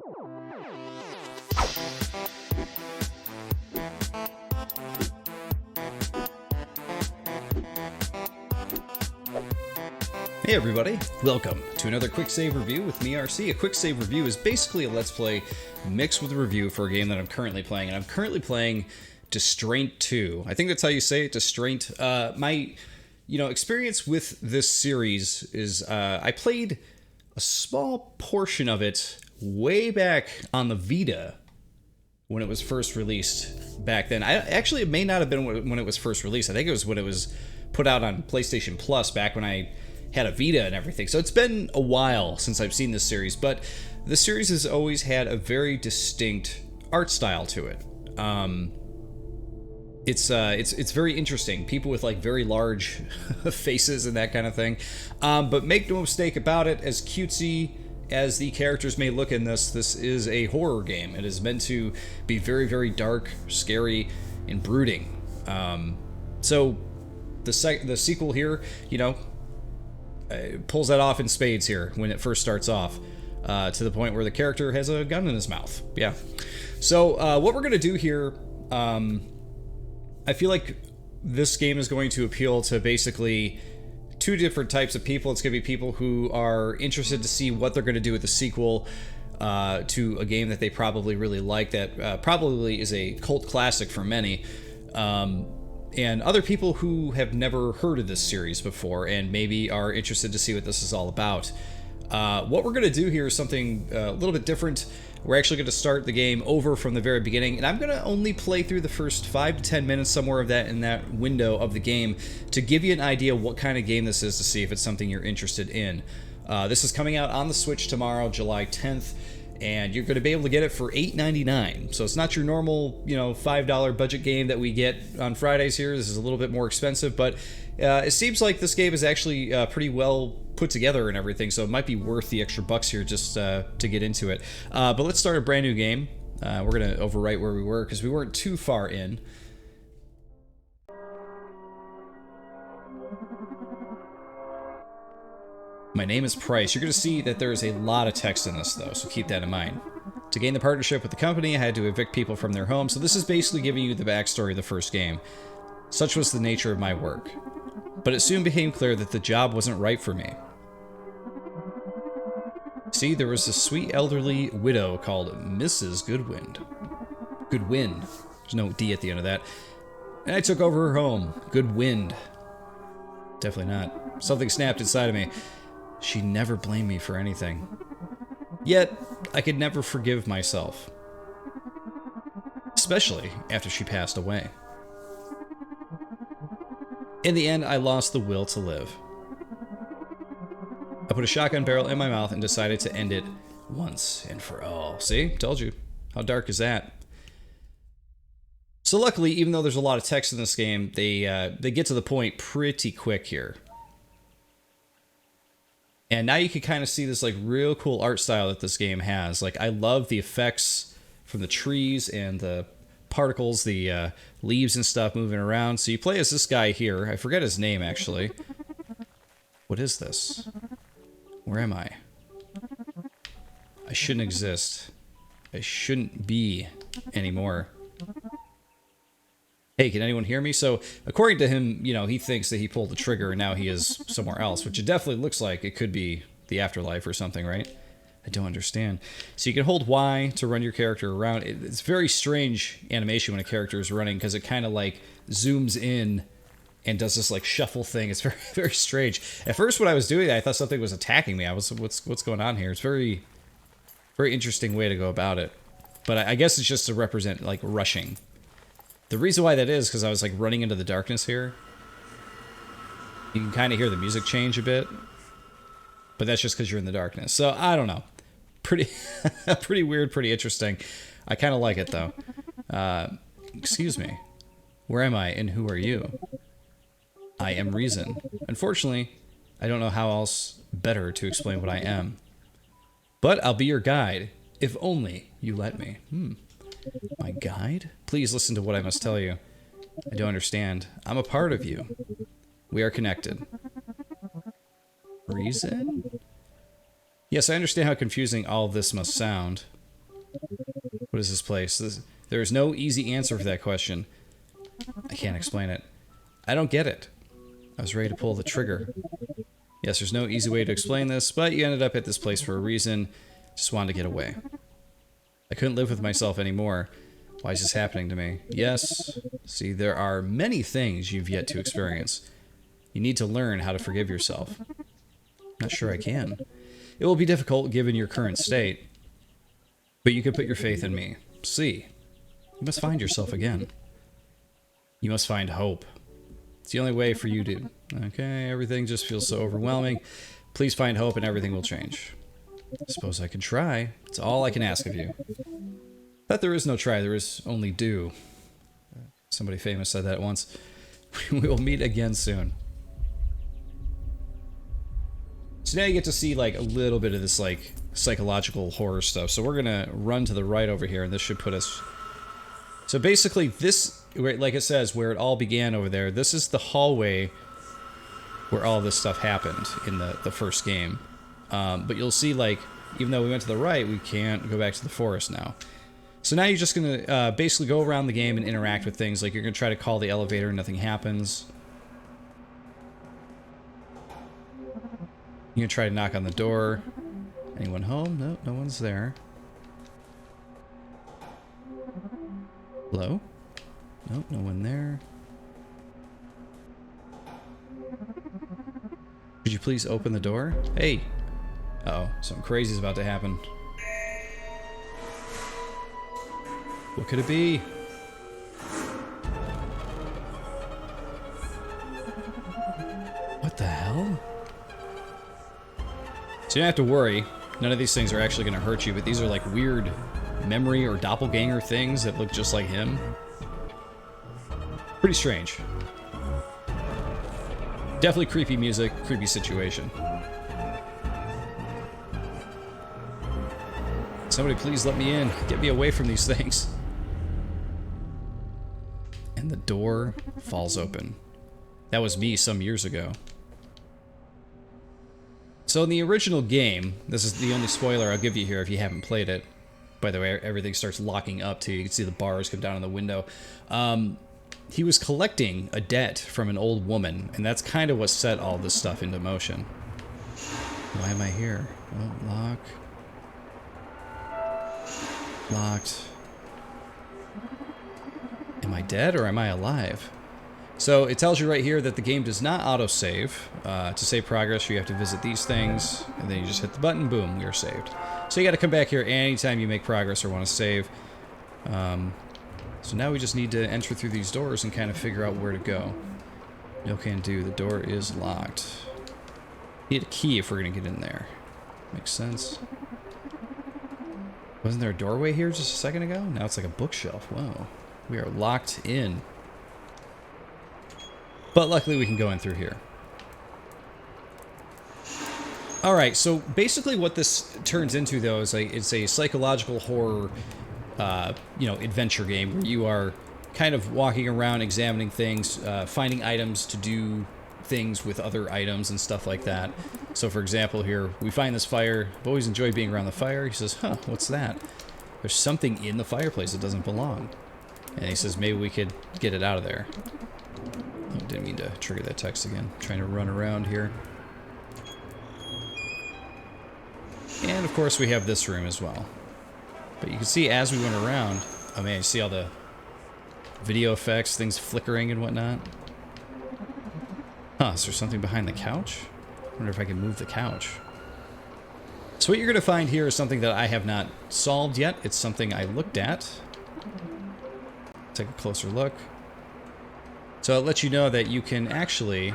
Hey everybody, welcome to another Quicksave review with me, RC. A Quicksave review is basically a Let's Play mixed with a review for a game that I'm currently playing, and I'm currently playing Distraint 2. I think that's how you say it, Distraint. My experience with this series is I played a small portion of it way back on the Vita when it was first released back then. It may not have been when it was first released. I think it was when it was put out on PlayStation Plus back when I had a Vita and everything. So it's been a while since I've seen this series, but the series has always had a very distinct art style to it. It's very interesting. People with like very large faces and that kind of thing. But make no mistake about it, as cutesy as the characters may look in this is a horror game. It is meant to be very, very dark, scary, and brooding. So the sequel here, pulls that off in spades here when it first starts off, to the point where the character has a gun in his mouth. Yeah. So what we're going to do here, I feel like this game is going to appeal to basically two different types of people. It's going to be people who are interested to see what they're going to do with the sequel to a game that they probably really like, that probably is a cult classic for many. And other people who have never heard of this series before and maybe are interested to see what this is all about. What we're going to do here is something a little bit different. We're actually going to start the game over from the very beginning, and I'm going to only play through the first 5 to 10 minutes, somewhere of that in that window of the game, to give you an idea what kind of game this is, to see if it's something you're interested in. This is coming out on the Switch tomorrow, July 10th. And you're going to be able to get it for $8.99. So it's not your normal, $5 budget game that we get on Fridays here. This is a little bit more expensive, but it seems like this game is actually pretty well put together and everything, so it might be worth the extra bucks here just to get into it. But let's start a brand new game. We're going to overwrite where we were because we weren't too far in. My name is Price. You're going to see that there's a lot of text in this, though, so keep that in mind. To gain the partnership with the company, I had to evict people from their homes, so this is basically giving you the backstory of the first game. Such was the nature of my work. But it soon became clear that the job wasn't right for me. See, there was a sweet elderly widow called Mrs. Goodwin. Goodwin. There's no D at the end of that. And I took over her home. Goodwind. Definitely not. Something snapped inside of me. She never blamed me for anything. Yet, I could never forgive myself. Especially after she passed away. In the end, I lost the will to live. I put a shotgun barrel in my mouth and decided to end it once and for all. See? Told you. How dark is that? So luckily, even though there's a lot of text in this game, they get to the point pretty quick here. And now you can kind of see this like real cool art style that this game has. Like, I love the effects from the trees and the particles, the leaves and stuff moving around. So you play as this guy here. I forget his name, actually. What is this? Where am I? I shouldn't exist. I shouldn't be anymore. Hey, can anyone hear me? So, according to him, he thinks that he pulled the trigger and now he is somewhere else, which it definitely looks like it could be the afterlife or something, right? I don't understand. So you can hold Y to run your character around. It's very strange animation when a character is running because it kind of like zooms in and does this like shuffle thing. It's very, very strange. At first when I was doing that, I thought something was attacking me. I was, what's going on here? It's very, very interesting way to go about it. But I guess it's just to represent like rushing. The reason why that is because I was like running into the darkness here. You can kind of hear the music change a bit, but that's just because you're in the darkness. So I don't know. Pretty weird, pretty interesting. I kind of like it though. Excuse me. Where am I and who are you? I am Reason. Unfortunately, I don't know how else better to explain what I am. But I'll be your guide, if only you let me. My guide? Please listen to what I must tell you. I don't understand. I'm a part of you. We are connected. Reason? Yes, I understand how confusing all of this must sound. What is this place? There is no easy answer for that question. I can't explain it. I don't get it. I was ready to pull the trigger. Yes, there's no easy way to explain this, but you ended up at this place for a reason. Just wanted to get away. I couldn't live with myself anymore. Why is this happening to me? Yes. See, there are many things you've yet to experience. You need to learn how to forgive yourself. Not sure I can. It will be difficult given your current state. But you can put your faith in me. See, you must find yourself again. You must find hope. It's the only way for you to... Okay, everything just feels so overwhelming. Please find hope and everything will change. I suppose I can try. It's all I can ask of you. But there is no try, there is only do. Somebody famous said that once. We will meet again soon. So now you get to see like a little bit of this like psychological horror stuff. So we're gonna run to the right over here, and this should put us... So basically this, like it says, where it all began over there, this is the hallway where all this stuff happened in the first game. But you'll see, like, even though we went to the right, we can't go back to the forest now. So now you're just going to basically go around the game and interact with things. Like, you're going to try to call the elevator and nothing happens. You're going to try to knock on the door. Anyone home? No, no one's there. Hello? Nope, no one there. Could you please open the door? Hey! Uh-oh, something crazy is about to happen. What could it be? What the hell? So you don't have to worry. None of these things are actually going to hurt you, but these are like weird memory or doppelganger things that look just like him. Pretty strange. Definitely creepy music, creepy situation. Somebody please let me in. Get me away from these things. And the door falls open. That was me some years ago. So in the original game, this is the only spoiler I'll give you here if you haven't played it. By the way, everything starts locking up too. You can see the bars come down in the window. He was collecting a debt from an old woman, and that's kind of what set all this stuff into motion. Why am I here? Oh, lock. Locked. Am I dead or am I alive? So it tells you right here that the game does not autosave. To save progress, you have to visit these things, and then you just hit the button, boom, you're saved. So you got to come back here anytime you make progress or want to save. So now we just need to enter through these doors and kind of figure out where to go. No can do. The door is locked. Need a key if we're going to get in there. Makes sense. Wasn't there a doorway here just a second ago? Now it's like a bookshelf. Whoa. We are locked in. But luckily we can go in through here. Alright, so basically what this turns into, though, is it's a psychological horror, adventure game where you are kind of walking around, examining things, finding items to do things with other items and stuff like that. So, for example, here, we find this fire. I've always enjoyed being around the fire. He says, huh, what's that? There's something in the fireplace that doesn't belong. And he says, maybe we could get it out of there. Oh, didn't mean to trigger that text again. I'm trying to run around here. And, of course, we have this room as well. But you can see as we went around, I mean, you see all the video effects, things flickering and whatnot. Huh, is there something behind the couch? I wonder if I can move the couch. So what you're going to find here is something that I have not solved yet. It's something I looked at. Take a closer look. So it lets you know that you can actually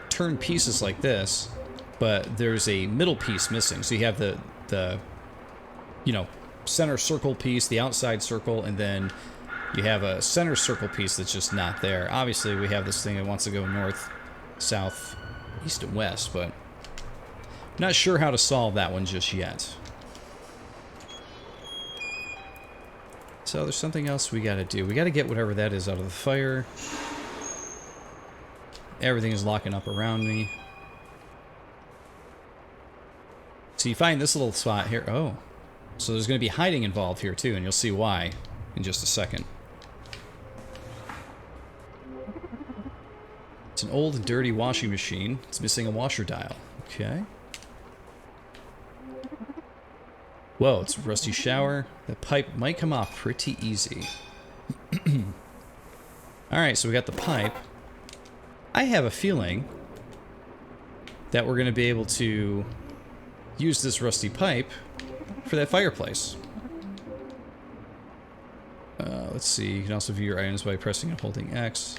turn pieces like this, but there's a middle piece missing. So you have the center circle piece, the outside circle, and then you have a center circle piece that's just not there. Obviously, we have this thing that wants to go north, south, east, and west, but I'm not sure how to solve that one just yet. So there's something else we gotta do. We gotta get whatever that is out of the fire. Everything is locking up around me. So you find this little spot here. Oh. So there's going to be hiding involved here too, and you'll see why in just a second. It's an old and dirty washing machine. It's missing a washer dial. Okay. Whoa, it's a rusty shower. The pipe might come off pretty easy. Alright, so we got the pipe. I have a feeling that we're going to be able to use this rusty pipe for that fireplace. Let's see. You can also view your items by pressing and holding X.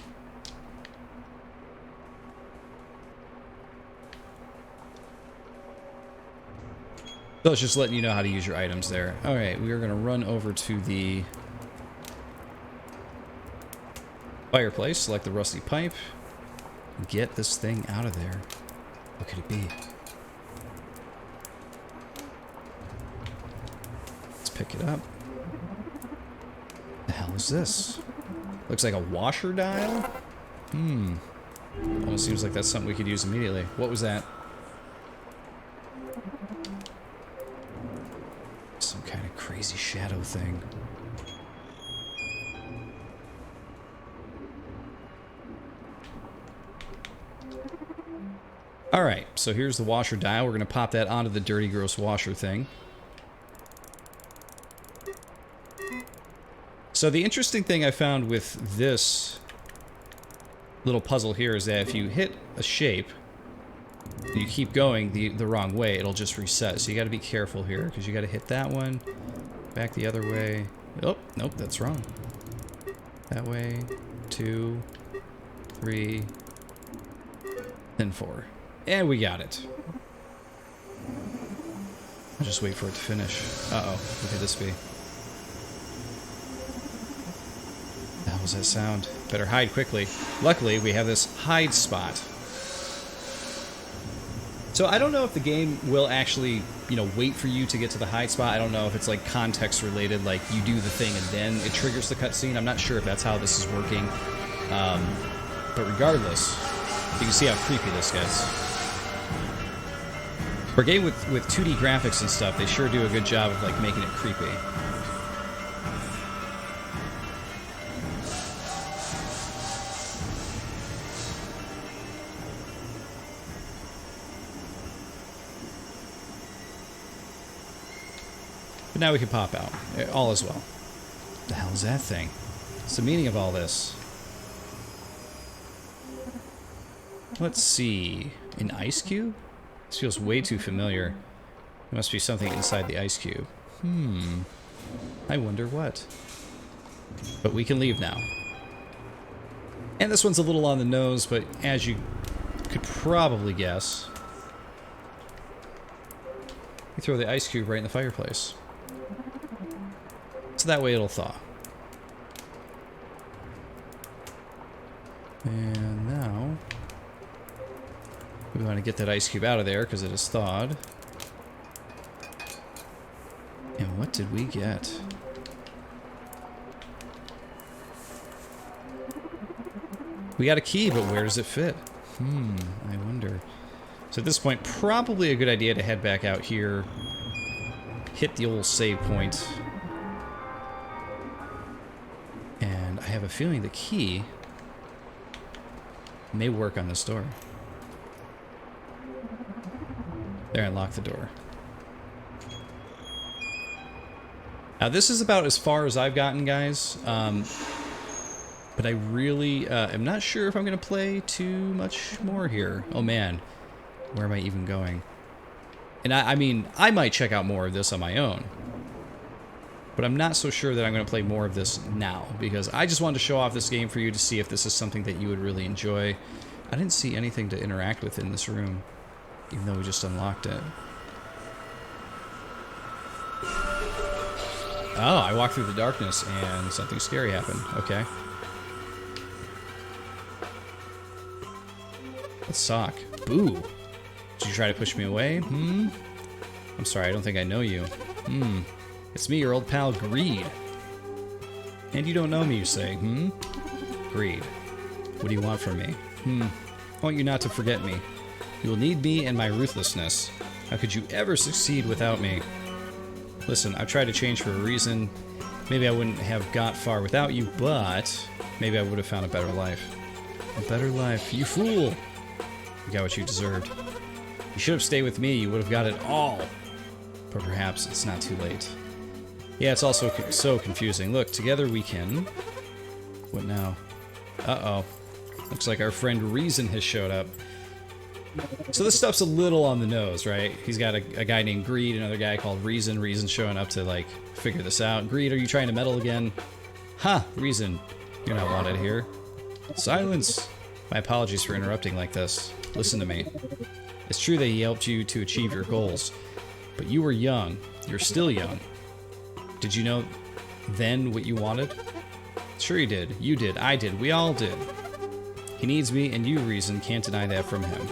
So it's just letting you know how to use your items there. Alright, we are going to run over to the fireplace, select the rusty pipe, and get this thing out of there. What could it be? Let's pick it up. The hell is this? Looks like a washer dial? Almost seems like that's something we could use immediately. What was that? Some kind of crazy shadow thing. Alright, so here's the washer dial. We're going to pop that onto the dirty, gross washer thing. So the interesting thing I found with this little puzzle here is that if you hit a shape, and you keep going the wrong way, it'll just reset. So you got to be careful here, because you got to hit that one, back the other way. Oh, nope, that's wrong. That way, 2, 3, then 4. And we got it. I'll just wait for it to finish. Uh-oh, what could this be? What the hell was that sound? Better hide quickly. Luckily, we have this hide spot. So I don't know if the game will actually, you know, wait for you to get to the hide spot. I don't know if it's like context related, like you do the thing and then it triggers the cutscene. I'm not sure if that's how this is working. But regardless, you can see how creepy this gets. For a game with 2D graphics and stuff, they sure do a good job of like making it creepy. But now we can pop out. All is well. What the hell is that thing? What's the meaning of all this? Let's see. An ice cube? This feels way too familiar. There must be something inside the ice cube. I wonder what. But we can leave now. And this one's a little on the nose, but as you could probably guess, you throw the ice cube right in the fireplace. So that way it'll thaw. And now we want to get that ice cube out of there because it is thawed. And what did we get? We got a key, but where does it fit? I wonder. So at this point, probably a good idea to head back out here, hit the old save point. And I have a feeling the key may work on this door. There, and lock the door. Now this is about as far as I've gotten, guys. But I really am not sure if I'm going to play too much more here. Oh man, where am I even going? And I mean, I might check out more of this on my own. But I'm not so sure that I'm going to play more of this now, because I just wanted to show off this game for you to see if this is something that you would really enjoy. I didn't see anything to interact with in this room, even though we just unlocked it. Oh, I walked through the darkness and something scary happened. Okay. Let's sock. Boo. Did you try to push me away? I'm sorry, I don't think I know you. It's me, your old pal, Greed. And you don't know me, you say, Greed. What do you want from me? I want you not to forget me. You will need me and my ruthlessness. How could you ever succeed without me? Listen, I've tried to change for a reason. Maybe I wouldn't have got far without you, but maybe I would have found a better life. A better life. You fool! You got what you deserved. You should have stayed with me. You would have got it all. But perhaps it's not too late. Yeah, it's also so confusing. Look, together we can... What now? Uh-oh. Looks like our friend Reason has showed up. So this stuff's a little on the nose, right? He's got a guy named Greed, another guy called Reason. Reason's showing up to, like, figure this out. Greed, are you trying to meddle again? Ha! Reason, you're not wanted here. Silence! My apologies for interrupting like this. Listen to me. It's true that he helped you to achieve your goals, but you were young. You're still young. Did you know then what you wanted? Sure you did. You did. I did. We all did. He needs me, and you, Reason, can't deny that from him.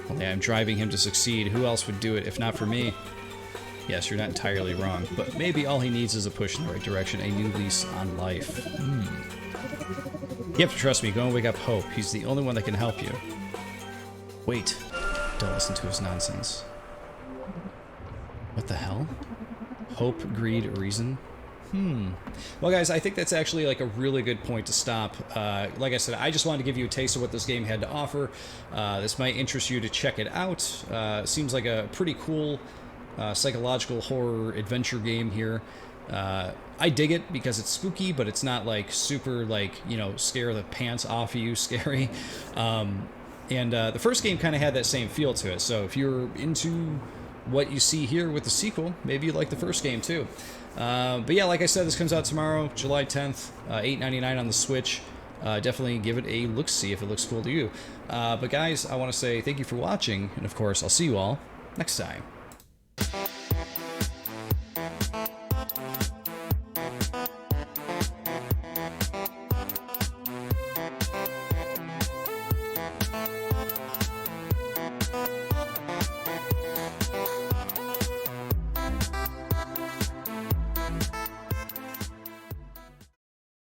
Only I'm driving him to succeed. Who else would do it if not for me? Yes, you're not entirely wrong, but maybe all he needs is a push in the right direction, a new lease on life. You have to trust me. Go and wake up Hope. He's the only one that can help you. Wait. Don't listen to his nonsense. What the hell? Hope, Greed, Reason? Well, guys, I think that's actually like a really good point to stop. Like I said, I just wanted to give you a taste of what this game had to offer. This might interest you to check it out. Seems like a pretty cool psychological horror adventure game here. I dig it because it's spooky, but it's not like super like, you know, scare the pants off you scary. And the first game kind of had that same feel to it. So if you're into what you see here with the sequel, maybe you like the first game too. But yeah, like I said, this comes out tomorrow, July 10th, $8.99 on the Switch. Definitely give it a look-see if it looks cool to you. But guys, I want to say thank you for watching, and of course, I'll see you all next time.